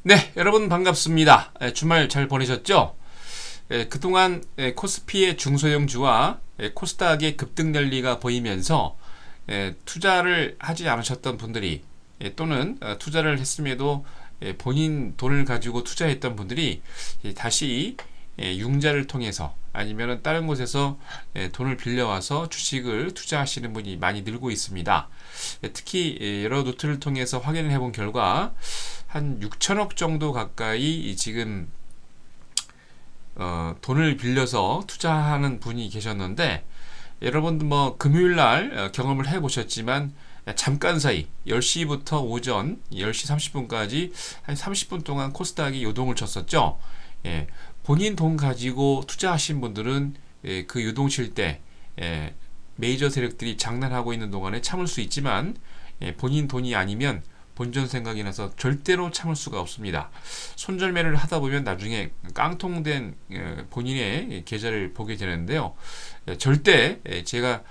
네, 여러분 반갑습니다. 주말 잘 보내셨죠? 그동안 코스피의 중소형주와 코스닥의 급등 랠리가 보이면서 투자를 하지 않으셨던 분들이 또는 투자를 했음에도 본인 돈을 가지고 투자했던 분들이 다시 융자를 통해서 아니면 다른 곳에서 돈을 빌려와서 주식을 투자하시는 분이 많이 늘고 있습니다. 특히 여러 노트를 통해서 확인을 해본 결과 한 6천억 정도 가까이 지금 돈을 빌려서 투자하는 분이 계셨는데, 여러분도 뭐 금요일날 경험을 해보셨지만 잠깐 사이 10시부터 오전 10시 30분까지 한 30분 동안 코스닥이 요동을 쳤었죠. 본인 돈 가지고 투자하신 분들은 그 요동칠 때 메이저 세력들이 장난하고 있는 동안에 참을 수 있지만, 본인 돈이 아니면 본전 생각이 나서 절대로 참을 수가 없습니다. 손절매를 하다 보면 나중에 깡통된 본인의 계좌를 보게 되는데요. 절대 제가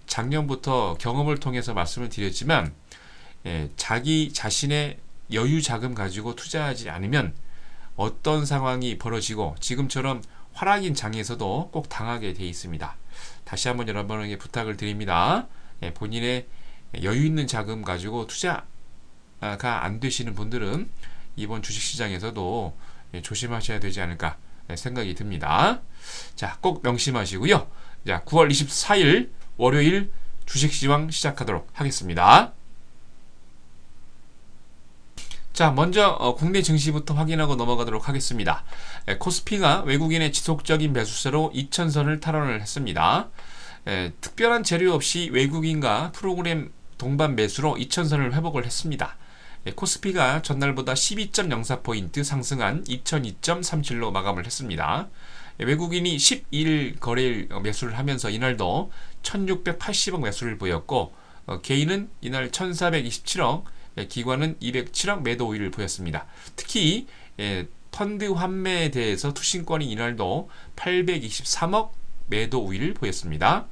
작년부터 경험을 통해서 말씀을 드렸지만, 자기 자신의 여유 자금 가지고 투자하지 않으면 어떤 상황이 벌어지고 지금처럼 하락인 장에서도 꼭 당하게 돼 있습니다. 다시 한번 여러분에게 부탁을 드립니다. 본인의 여유 있는 자금 가지고 투자가 안 되시는 분들은 이번 주식시장에서도 조심하셔야 되지 않을까 생각이 듭니다. 자, 꼭 명심하시고요. 자, 9월 24일 월요일 주식시황 시작하도록 하겠습니다. 자, 먼저 국내 증시부터 확인하고 넘어가도록 하겠습니다. 코스피가 외국인의 지속적인 매수세로 2000선을 탈환을 했습니다. 특별한 재료 없이 외국인과 프로그램 동반 매수로 2000선을 회복을 했습니다. 코스피가 전날보다 12.04포인트 상승한 2002.37로 마감을 했습니다. 외국인이 12일 거래일 매수를 하면서 이날도 1680억 매수를 보였고, 개인은 이날 1427억, 기관은 207억 매도 우위를 보였습니다. 특히 펀드 환매에 대해서 투신권이 이날도 823억 매도 우위를 보였습니다.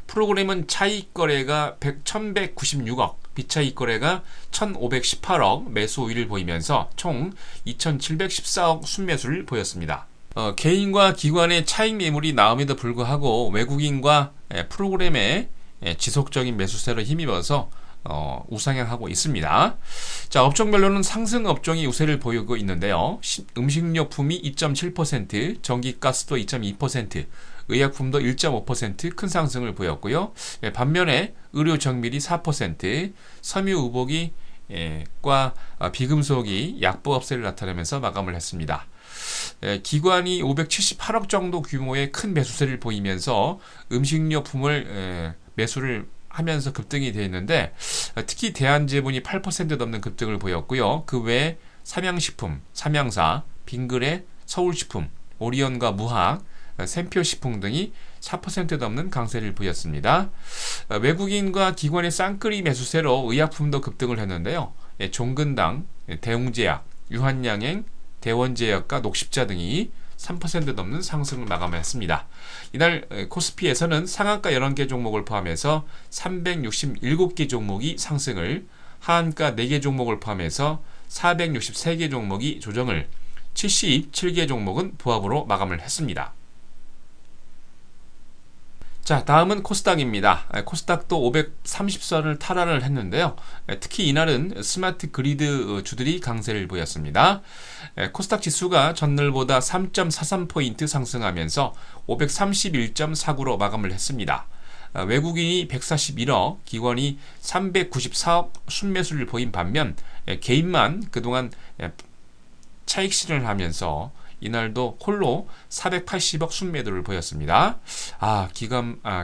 프로그램은 차익 거래가 1196억, 비차익 거래가 1518억 매수 우위를 보이면서 총 2714억 순매수를 보였습니다. 개인과 기관의 차익 매물이 나옴에도 불구하고 외국인과 프로그램의 지속적인 매수세로 힘입어서 우상향하고 있습니다. 자, 업종별로는 상승 업종이 우세를 보이고 있는데요. 음식료품이 2.7%, 전기가스도 2.2%, 의약품도 1.5% 큰 상승을 보였고요. 반면에 의료정밀이 4%, 섬유의복이 과 비금속이 약보 업세를 나타내면서 마감을 했습니다. 기관이 578억 정도 규모의 큰 매수세를 보이면서 음식료품을 매수를 하면서 급등이 되어 있는데, 특히 대한제분이 8% 넘는 급등을 보였고요. 그 외에 삼양식품, 삼양사, 빙그레, 서울식품, 오리온과 무학, 샘표식품 등이 4% 넘는 강세를 보였습니다. 외국인과 기관의 쌍끌이 매수세로 의약품도 급등을 했는데요. 종근당, 대웅제약, 유한양행, 대원제약과 녹십자 등이 3% 넘는 상승을 마감했습니다. 이날 코스피에서는 상한가 11개 종목을 포함해서 367개 종목이 상승을, 하한가 4개 종목을 포함해서 463개 종목이 조정을, 77개 종목은 부합으로 마감을 했습니다. 자, 다음은 코스닥입니다. 코스닥도 530선을 탈환을 했는데요. 특히 이날은 스마트 그리드 주들이 강세를 보였습니다. 코스닥 지수가 전날보다 3.43포인트 상승하면서 531.49로 마감을 했습니다. 외국인이 141억, 기관이 394억 순매수를 보인 반면, 개인만 그동안 차익 실현을 하면서 이날도 홀로 480억 순매도를 보였습니다.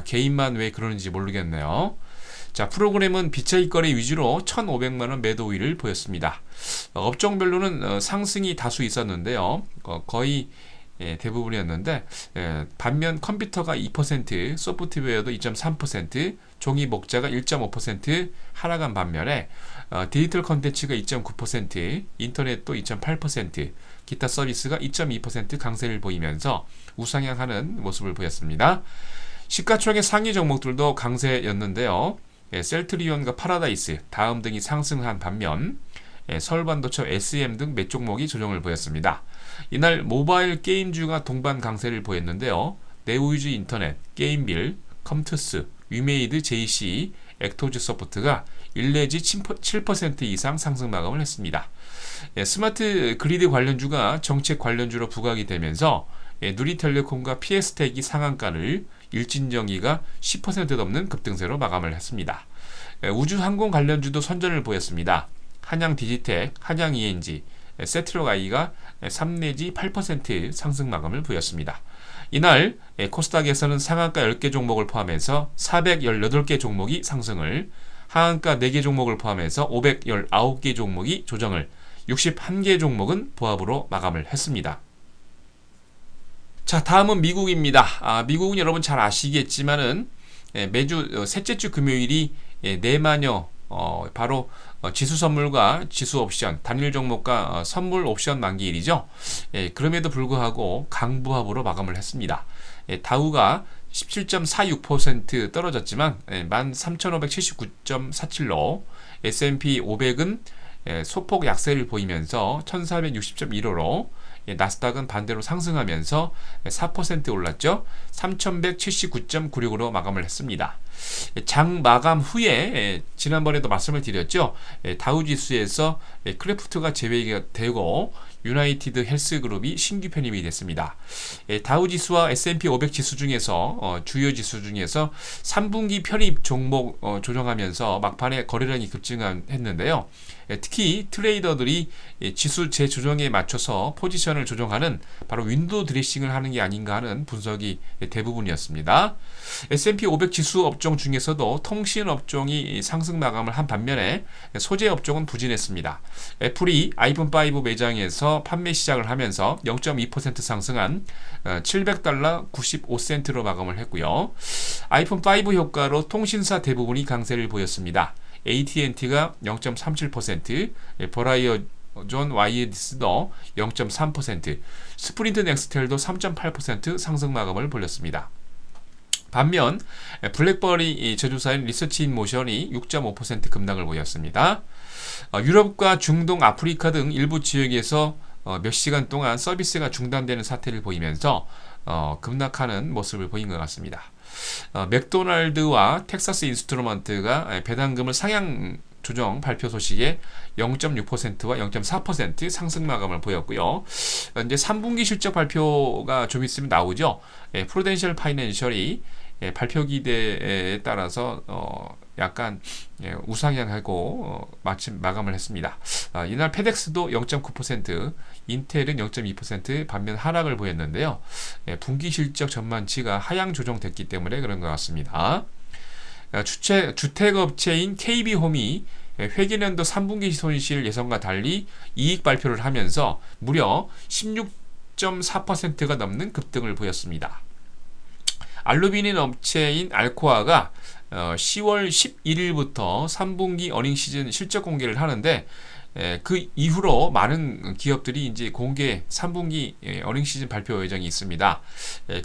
개인만 왜 그러는지 모르겠네요. 자, 프로그램은 비차익 거래 위주로 1,500만원 매도 우위를 보였습니다. 업종별로는 상승이 다수 있었는데요. 거의 대부분이었는데, 반면 컴퓨터가 2%, 소프트웨어도 2.3%, 종이 목자가 1.5% 하락한 반면에 디지털 컨텐츠가 2.9%, 인터넷도 2.8%, 기타 서비스가 2.2% 강세를 보이면서 우상향하는 모습을 보였습니다. 시가총액 상위 종목들도 강세였는데요. 셀트리온과 파라다이스, 다음 등이 상승한 반면 서울반도체 SM 등 몇 종목이 조정을 보였습니다. 이날 모바일 게임주가 동반 강세를 보였는데요. 네오위즈 인터넷, 게임빌, 컴투스, 위메이드 JC, 액토즈 소프트가 1 내지 7% 이상 상승 마감을 했습니다. 스마트 그리드 관련주가 정책 관련주로 부각이 되면서 누리텔레콤과 PS텍이 상한가를 일진정이가 10% 넘는 급등세로 마감을 했습니다. 우주항공 관련주도 선전을 보였습니다. 한양디지텍, 한양ENG, 세트록I가 3 내지 8% 상승 마감을 보였습니다. 이날 코스닥에서는 상한가 10개 종목을 포함해서 418개 종목이 상승을, 하한가 4개 종목을 포함해서 519개 종목이 조정을, 61개 종목은 보합으로 마감을 했습니다. 자, 다음은 미국입니다. 미국은 여러분 잘 아시겠지만은 매주 셋째 주 금요일이 네마녀 바로 지수 선물과 지수 옵션, 단일 종목과 선물 옵션 만기일이죠. 그럼에도 불구하고 강부합으로 마감을 했습니다. 다우가 17.46% 떨어졌지만 13,579.47로 S&P 500은 소폭 약세를 보이면서 1460.15로 나스닥은 반대로 상승하면서 4% 올랐죠. 3179.96으로 마감을 했습니다. 장 마감 후에 지난번에도 말씀을 드렸죠. 다우지수에서 크래프트가 제외가 되고 유나이티드 헬스그룹이 신규 편입이 됐습니다. 다우지수와 S&P 500 지수 중에서 주요 지수 중에서 3분기 편입 종목 조정하면서 막판에 거래량이 급증했는데요. 특히 트레이더들이 지수 재조정에 맞춰서 포지션을 조정하는 바로 윈도우 드레싱을 하는 게 아닌가 하는 분석이 대부분이었습니다. S&P 500 지수 업종 중에서도 통신 업종이 상승 마감을 한 반면에 소재 업종은 부진했습니다. 애플이 아이폰 5 매장에서 판매 시작을 하면서 0.2% 상승한 $700 95센트로 마감을 했고요. 아이폰 5 효과로 통신사 대부분이 강세를 보였습니다. AT&T가 0.37%, 버라이어존 와이어디스도 0.3%, 스프린트 넥스텔도 3.8% 상승 마감을 벌였습니다. 반면 블랙버리 제조사인 리서치인모션이 6.5% 급락을 보였습니다. 유럽과 중동, 아프리카 등 일부 지역에서 몇 시간 동안 서비스가 중단되는 사태를 보이면서 급락하는 모습을 보인 것 같습니다. 맥도날드와 텍사스 인스트루먼트가 배당금을 상향 조정 발표 소식에 0.6%와 0.4% 상승 마감을 보였고요. 이제 3분기 실적 발표가 좀 있으면 나오죠. 프루덴셜 파이낸셜이 발표 기대에 따라서 약간 우상향하고 마침 마감을 했습니다. 이날 페덱스도 0.9%, 인텔은 0.2% 반면 하락을 보였는데요. 분기 실적 전망치가 하향 조정됐기 때문에 그런 것 같습니다. 주택업체인 KB홈이 회계년도 3분기 손실 예상과 달리 이익 발표를 하면서 무려 16.4%가 넘는 급등을 보였습니다. 알루미늄 업체인 알코아가 10월 11일부터 3분기 어닝 시즌 실적 공개를 하는데 그 이후로 많은 기업들이 이제 공개 3분기 어닝 시즌 발표 예정이 있습니다.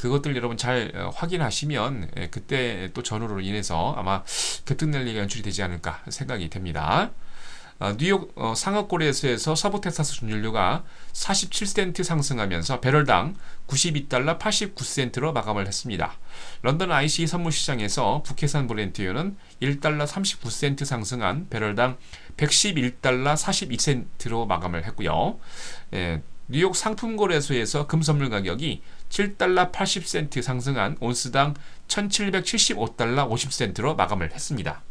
그것들 여러분 잘 확인하시면 그때 또 전후로 인해서 아마 급등 랠리가 연출이 되지 않을까 생각이 됩니다. 뉴욕 상하거래소에서 서부 텍사스 준유류가 47센트 상승하면서 배럴당 $92 89센트로 마감을 했습니다. 런던 ICE 선물시장에서 북해산 브렌트유는 $1 39센트 상승한 배럴당 $111 42센트로 마감을 했고요. 뉴욕 상품거래소에서 금선물 가격이 $7 80센트 상승한 온스당 $1775 50센트로 마감을 했습니다.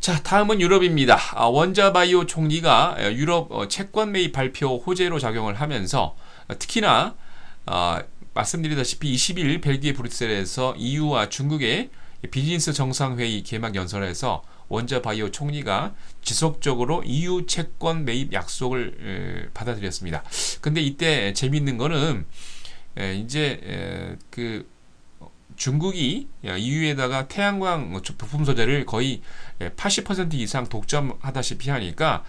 자, 다음은 유럽입니다. 원자바이오 총리가 유럽 채권 매입 발표 호재로 작용을 하면서 특히나 말씀드리다시피 20일 벨기에 브뤼셀에서 EU와 중국의 비즈니스 정상회의 개막 연설에서 원자바이오 총리가 지속적으로 EU 채권 매입 약속을 받아들였습니다. 근데 이때 재미있는 거는 이제 중국이 EU에다가 태양광 부품 소재를 거의 80% 이상 독점하다시피 하니까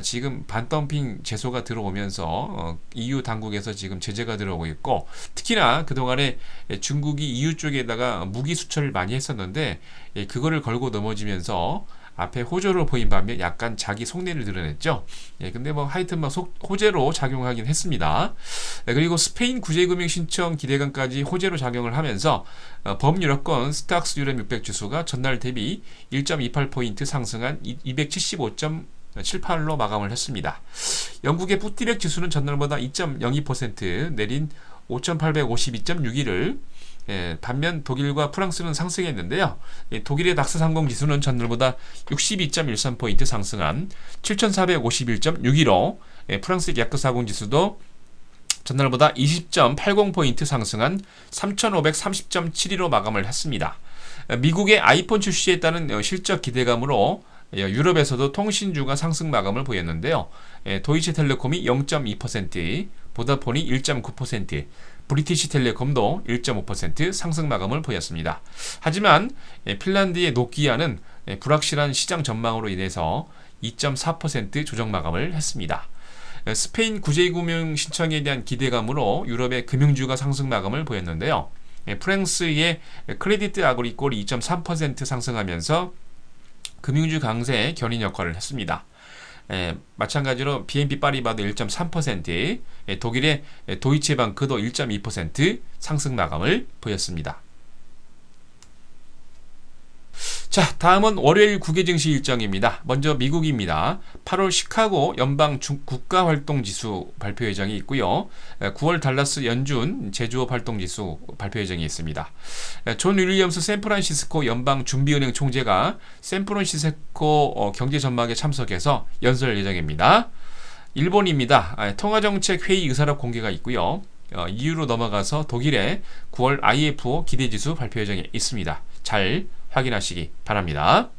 지금 반덤핑 제소가 들어오면서 EU 당국에서 지금 제재가 들어오고 있고, 특히나 그동안에 중국이 EU 쪽에다가 무기 수출을 많이 했었는데 그거를 걸고 넘어지면서 앞에 호재로 보인 반면 약간 자기 속내를 드러냈죠. 예, 근데 뭐 하여튼 뭐 호재로 작용하긴 했습니다. 그리고 스페인 구제금융 신청 기대감까지 호재로 작용을 하면서 범유럽권 스탁스 유럽 600 지수가 전날 대비 1.28포인트 상승한 275.78로 마감을 했습니다. 영국의 푸티백 지수는 전날보다 2.02% 내린 5,852.61을 반면 독일과 프랑스는 상승했는데요. 독일의 닥스 30 지수는 전날보다 62.13포인트 상승한 7,451.62로 프랑스의 야크 40 지수도 전날보다 20.80포인트 상승한 3,530.72로 마감을 했습니다. 미국의 아이폰 출시에 따른 실적 기대감으로 유럽에서도 통신주가 상승 마감을 보였는데요. 도이치텔레콤이 0.2%, 보다폰이 1.9%, 브리티시텔레콤도 1.5% 상승 마감을 보였습니다. 하지만 핀란드의 노키아는 불확실한 시장 전망으로 인해서 2.4% 조정 마감을 했습니다. 스페인 구제금융 신청에 대한 기대감으로 유럽의 금융주가 상승 마감을 보였는데요. 프랑스의 크레디트 아그리콜이 2.3% 상승하면서 금융주 강세에 견인 역할을 했습니다. 마찬가지로 BNP 파리바도 1.3%, 독일의 도이체방크도 1.2% 상승 마감을 보였습니다. 자, 다음은 월요일 국외 증시 일정입니다. 먼저 미국입니다. 8월 시카고 연방 국가활동지수 발표 예정이 있고요. 9월 달라스 연준 제조업 활동지수 발표 예정이 있습니다. 존 윌리엄스 샌프란시스코 연방 준비은행 총재가 샌프란시스코 경제 전망에 참석해서 연설 예정입니다. 일본입니다. 통화정책회의 의사록 공개가 있고요. EU로 넘어가서 독일의 9월 IFO 기대지수 발표 예정이 있습니다. 잘 확인하시기 바랍니다.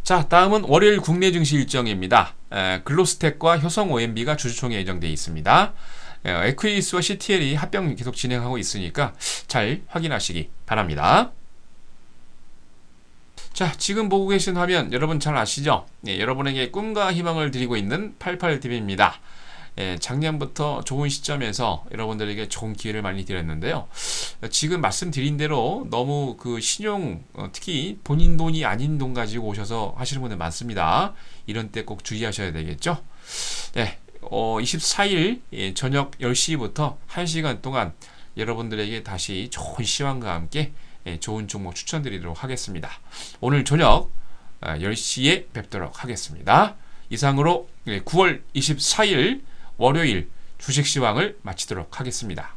자, 다음은 월요일 국내 증시 일정입니다. 글로스텍과 효성 OMB가 주주총회 예정되어 있습니다. 에퀴스와 CTL이 합병 계속 진행하고 있으니까 잘 확인하시기 바랍니다. 자, 지금 보고 계신 화면 여러분 잘 아시죠? 여러분에게 꿈과 희망을 드리고 있는 88TV입니다. 작년부터 좋은 시점에서 여러분들에게 좋은 기회를 많이 드렸는데요. 지금 말씀드린 대로 너무 그 신용, 특히 본인 돈이 아닌 돈 가지고 오셔서 하시는 분들 많습니다. 이런 때 꼭 주의하셔야 되겠죠. 네, 24일 저녁 10시부터 1시간 동안 여러분들에게 다시 좋은 시황과 함께 좋은 종목 추천드리도록 하겠습니다. 오늘 저녁 10시에 뵙도록 하겠습니다. 이상으로 9월 24일 월요일 주식시황을 마치도록 하겠습니다.